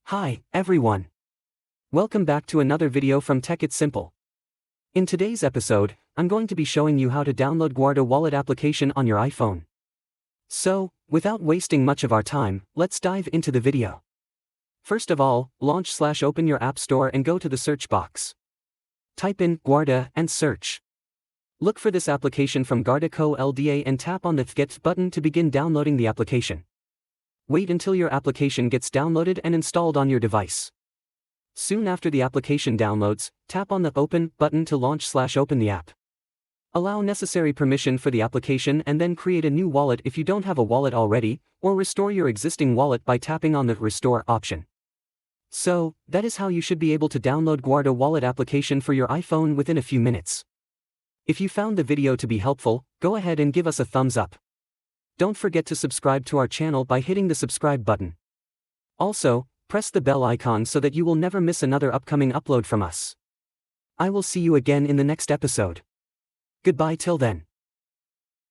Hi, everyone. Welcome back to another video from Tech It's Simple. In today's episode, I'm going to be showing you how to download Guarda Wallet application on your iPhone. So, without wasting much of our time, let's dive into the video. First of all, launch/open your App Store and go to the search box. Type in Guarda and search. Look for this application from Guarda Co. Ltda and tap on the Get button to begin downloading the application. Wait until your application gets downloaded and installed on your device. Soon after the application downloads, tap on the Open button to launch/open the app. Allow necessary permission for the application and then create a new wallet if you don't have a wallet already, or restore your existing wallet by tapping on the Restore option. So, that is how you should be able to download Guarda Wallet application for your iPhone within a few minutes. If you found the video to be helpful, go ahead and give us a thumbs up. Don't forget to subscribe to our channel by hitting the subscribe button. Also, press the bell icon so that you will never miss another upcoming upload from us. I will see you again in the next episode. Goodbye till then.